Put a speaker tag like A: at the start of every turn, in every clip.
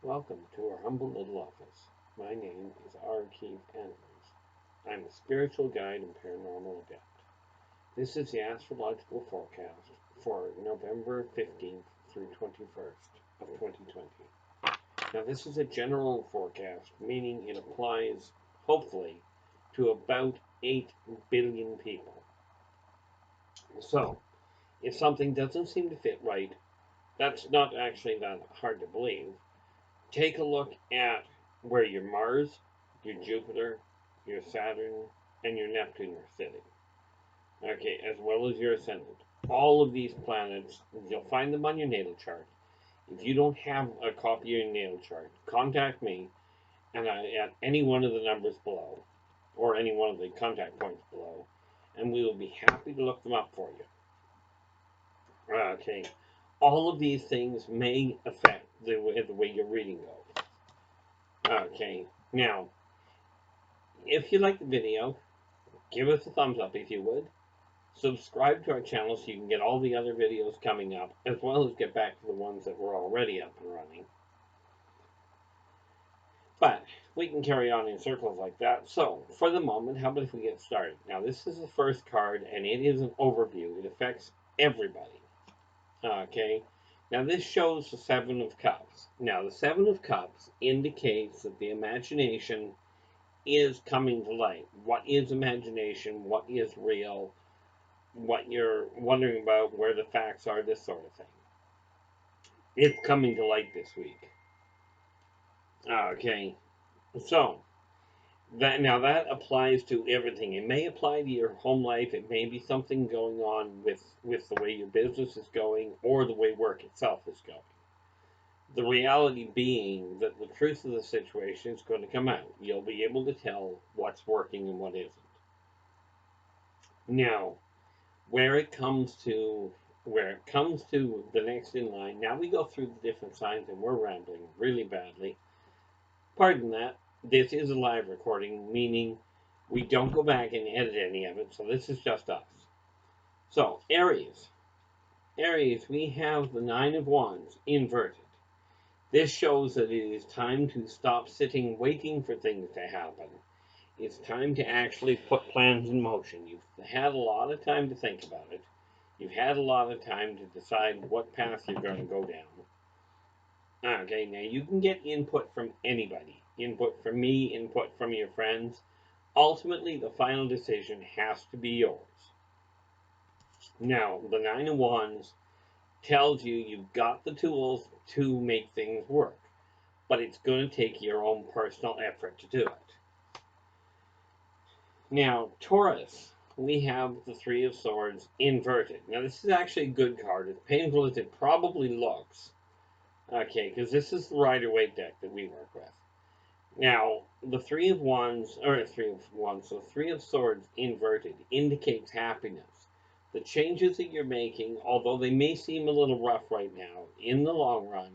A: Welcome to our humble little office. My name is R. Keith Andrews. I'm a spiritual guide and paranormal adept. This is the Astrological Forecast for November 15th through 21st of 2020. Now, this is a general forecast, meaning it applies, hopefully, to about 8 billion people. So, if something doesn't seem to fit right, that's not actually that hard to believe. Take a look at where your Mars, your Jupiter, your Saturn, and your Neptune are sitting. Okay, as well as your ascendant. All of these planets, you'll find them on your natal chart. If you don't have a copy of your natal chart, contact me and at any one of the numbers below, or any one of the contact points below, and we will be happy to look them up for you. Okay, all of these things may affect the way your reading goes. Okay, now, if you like the video, give us a thumbs up if you would. Subscribe to our channel so you can get all the other videos coming up, as well as get back to the ones that were already up and running. But we can carry on in circles like that. So, for the moment, how about if we get started? Now, this is the first card, and it is an overview. It affects everybody. Okay, now this shows the Seven of Cups. Now, the Seven of Cups indicates that the imagination is coming to light. What is imagination? What is real? What you're wondering about, where the facts are, this sort of thing. It's coming to light this week. Okay, so that applies to everything. It may apply to your home life. It may be something going on with the way your business is going or the way work itself is going. The reality being that the truth of the situation is going to come out. You'll be able to tell what's working and what isn't. Now, where it comes to the next in line, now we go through the different signs and we're rambling really badly. Pardon that. This is a live recording, meaning we don't go back and edit any of it, so this is just us. So, Aries. Aries, we have the Nine of Wands inverted. This shows that it is time to stop sitting waiting for things to happen. It's time to actually put plans in motion. You've had a lot of time to think about it. You've had a lot of time to decide what path you're going to go down. Okay, now you can get input from anybody. Input from me, input from your friends. Ultimately, the final decision has to be yours. Now, the Nine of Wands tells you you've got the tools to make things work, but it's going to take your own personal effort to do it. Now, Taurus, we have the Three of Swords inverted. Now, this is actually a good card, as painful as it probably looks. Okay, because this is the Rider-Waite deck that we work with. Now, the Three of Swords inverted indicates happiness. The changes that you're making, although they may seem a little rough right now, in the long run,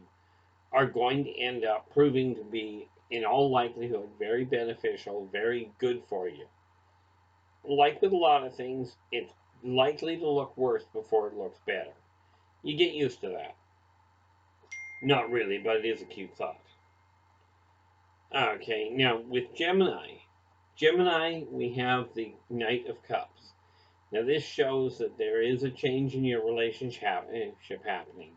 A: are going to end up proving to be, in all likelihood, very beneficial, very good for you. Like with a lot of things, it's likely to look worse before it looks better. You get used to that. Not really, but it is a cute thought. Okay, now with Gemini, we have the Knight of Cups. Now this shows that there is a change in your relationship happening,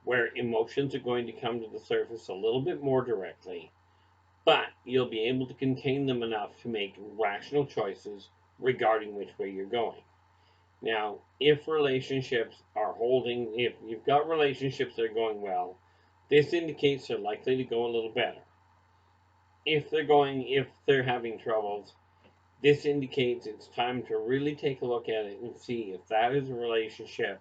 A: where emotions are going to come to the surface a little bit more directly, but you'll be able to contain them enough to make rational choices regarding which way you're going. Now, if relationships are holding, if you've got relationships that are going well, this indicates they're likely to go a little better. If they're having troubles, this indicates it's time to really take a look at it and see if that is a relationship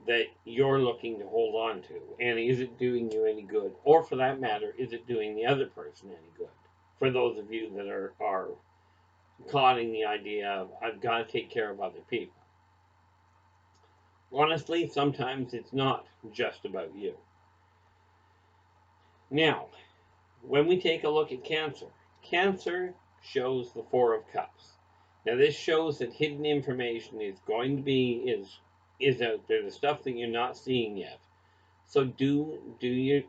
A: that you're looking to hold on to, and is it doing you any good? Or for that matter, is it doing the other person any good? For those of you that are caught in the idea of, I've got to take care of other people. Honestly, sometimes it's not just about you. Now, when we take a look at Cancer, Cancer shows the Four of Cups. Now, this shows that hidden information is going to be, is out there, the stuff that you're not seeing yet. So do you,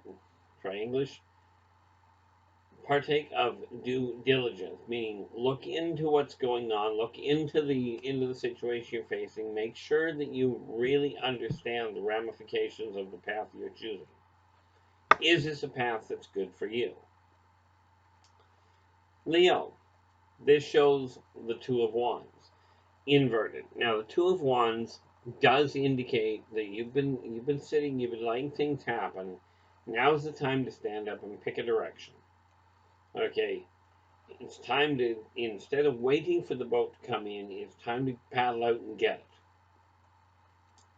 A: try English, partake of due diligence, meaning look into what's going on, look into the situation you're facing, make sure that you really understand the ramifications of the path you're choosing. Is this a path that's good for you? Leo, this shows the Two of Wands inverted. Now the Two of Wands does indicate that you've been sitting, you've been letting things happen. Now's the time to stand up and pick a direction. Okay, it's time to, instead of waiting for the boat to come in, it's time to paddle out and get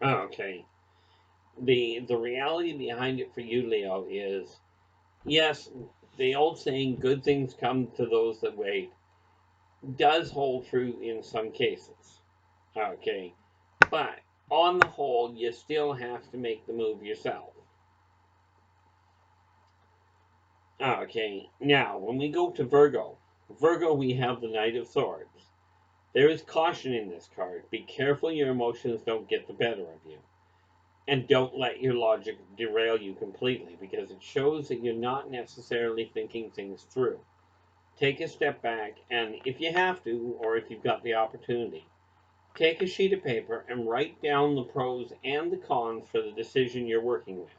A: it. Okay, the reality behind it for you, Leo, is yes, the old saying, good things come to those that wait, does hold true in some cases. Okay, but on the whole, you still have to make the move yourself. Okay, now when we go to Virgo, we have the Knight of Swords. There is caution in this card. Be careful your emotions don't get the better of you. And don't let your logic derail you completely, because it shows that you're not necessarily thinking things through. Take a step back, and if you have to, or if you've got the opportunity, take a sheet of paper and write down the pros and the cons for the decision you're working with.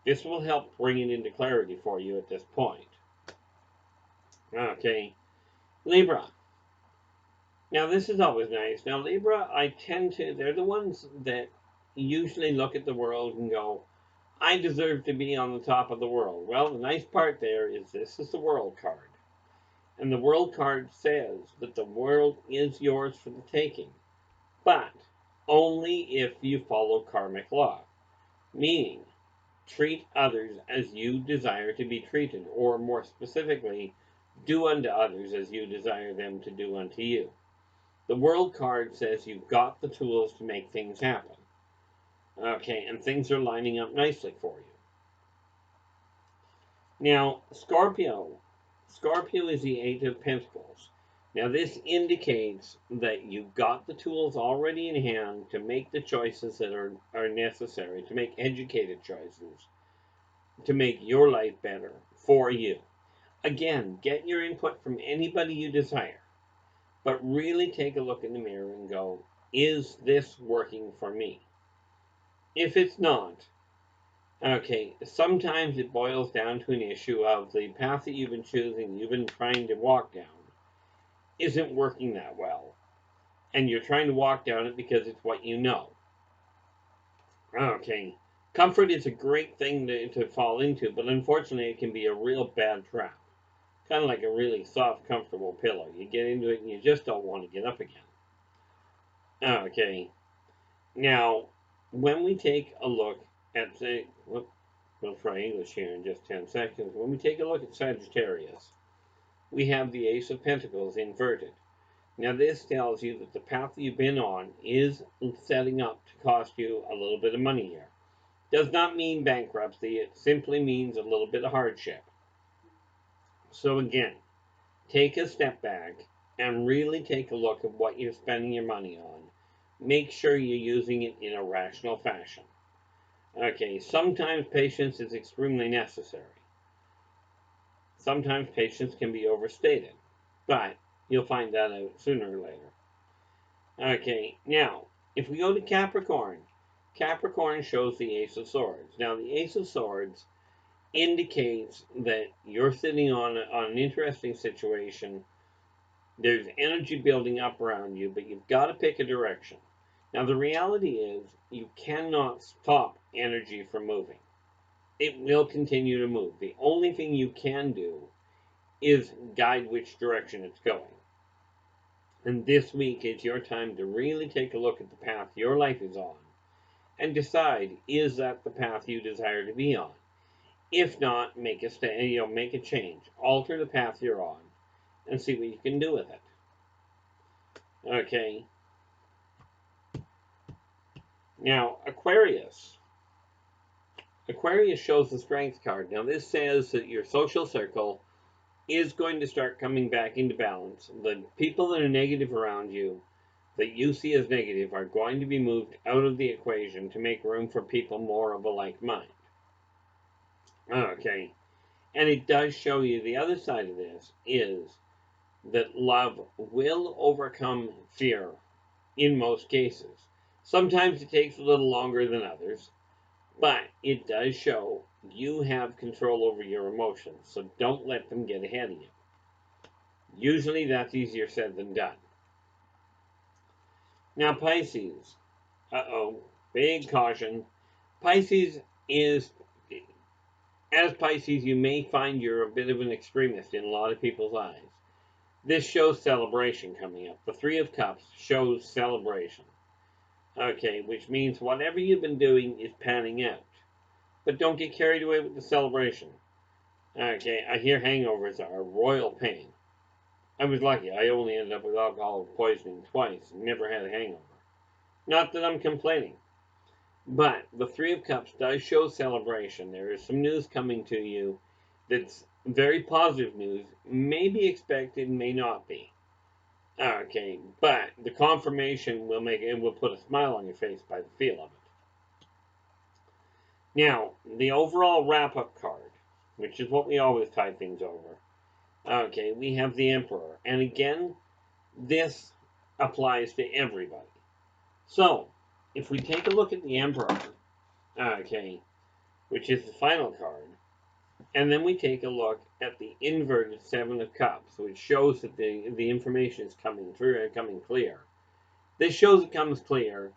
A: This will help bring it into clarity for you at this point. Okay, Libra. Now this is always nice. Now Libra, they're the ones that usually look at the world and go, I deserve to be on the top of the world. Well, the nice part there is this is the world card. And the world card says that the world is yours for the taking, but only if you follow karmic law, meaning treat others as you desire to be treated, or more specifically, do unto others as you desire them to do unto you. The world card says you've got the tools to make things happen. Okay, and things are lining up nicely for you. Now, Scorpio. Scorpio is the Eight of Pentacles. Now, this indicates that you've got the tools already in hand to make the choices that are necessary, to make educated choices, to make your life better for you. Again, get your input from anybody you desire, but really take a look in the mirror and go, is this working for me? If it's not, okay, sometimes it boils down to an issue of the path that you've been choosing, you've been trying to walk down, isn't working that well. And you're trying to walk down it because it's what you know. Okay, comfort is a great thing to fall into, but unfortunately it can be a real bad trap. Kind of like a really soft, comfortable pillow. You get into it and you just don't want to get up again. Okay, now, when we take a look at, we'll try English here in just 10 seconds. When we take a look at Sagittarius, we have the Ace of Pentacles inverted. Now this tells you that the path that you've been on is setting up to cost you a little bit of money here. Does not mean bankruptcy, it simply means a little bit of hardship. So again, take a step back and really take a look at what you're spending your money on. Make sure you're using it in a rational fashion. Okay, sometimes patience is extremely necessary. Sometimes patience can be overstated, but you'll find that out sooner or later. Okay, now, if we go to Capricorn, Capricorn shows the Ace of Swords. Now, the Ace of Swords indicates that you're sitting on an interesting situation. There's energy building up around you, but you've got to pick a direction. Now, the reality is you cannot stop energy from moving. It will continue to move. The only thing you can do is guide which direction it's going. And this week is your time to really take a look at the path your life is on and decide, is that the path you desire to be on? If not, make a change. Alter the path you're on and see what you can do with it. Okay. Now, Aquarius. Aquarius shows the Strength card. Now, this says that your social circle is going to start coming back into balance. The people that are negative around you, that you see as negative, are going to be moved out of the equation to make room for people more of a like mind. Okay. And it does show you the other side of this is that love will overcome fear in most cases. Sometimes it takes a little longer than others, but it does show you have control over your emotions, so don't let them get ahead of you. Usually that's easier said than done. Now Pisces, big caution. Pisces is, as Pisces, you may find you're a bit of an extremist in a lot of people's eyes. This shows celebration coming up. The Three of Cups shows celebration. Okay, which means whatever you've been doing is panning out. But don't get carried away with the celebration. Okay, I hear hangovers are a royal pain. I was lucky. I only ended up with alcohol poisoning twice and never had a hangover. Not that I'm complaining. But the Three of Cups does show celebration. There is some news coming to you that's very positive news. May be expected, may not be. Okay, but the confirmation will make it will put a smile on your face by the feel of it. Now, the overall wrap-up card, which is what we always tie things over. Okay, we have the Emperor. And again, this applies to everybody. So, if we take a look at the Emperor, okay, which is the final card, and then we take a look at the inverted Seven of Cups, which shows that the information is coming through and coming clear. This shows it comes clear,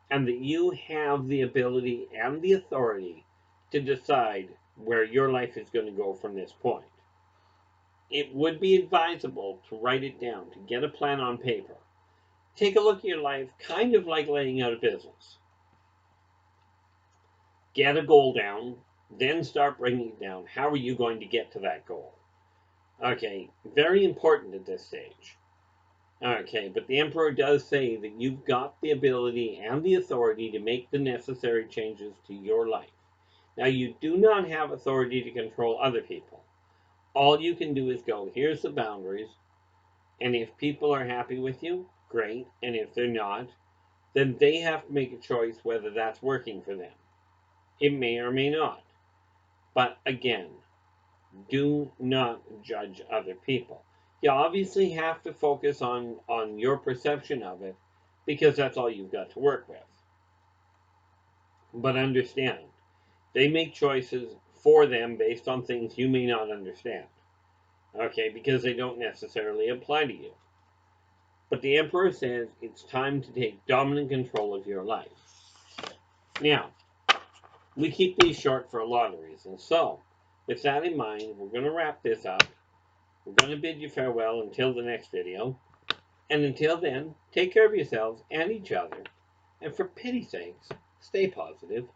A: and that you have the ability and the authority to decide where your life is going to go from this point. It would be advisable to write it down, to get a plan on paper. Take a look at your life, kind of like laying out a business. Get a goal down, then start bringing it down. How are you going to get to that goal? Okay, very important at this stage. Okay, but the Emperor does say that you've got the ability and the authority to make the necessary changes to your life. Now, you do not have authority to control other people. All you can do is go, here's the boundaries, and if people are happy with you, great, and if they're not, then they have to make a choice whether that's working for them. It may or may not. But again, do not judge other people. You obviously have to focus on your perception of it, because that's all you've got to work with. But understand, they make choices for them based on things you may not understand. Okay, because they don't necessarily apply to you. But the Emperor says it's time to take dominant control of your life. Now, we keep these short for a lot of reasons. So, with that in mind, we're going to wrap this up. We're going to bid you farewell until the next video. And until then, take care of yourselves and each other. And for pity's sakes, stay positive.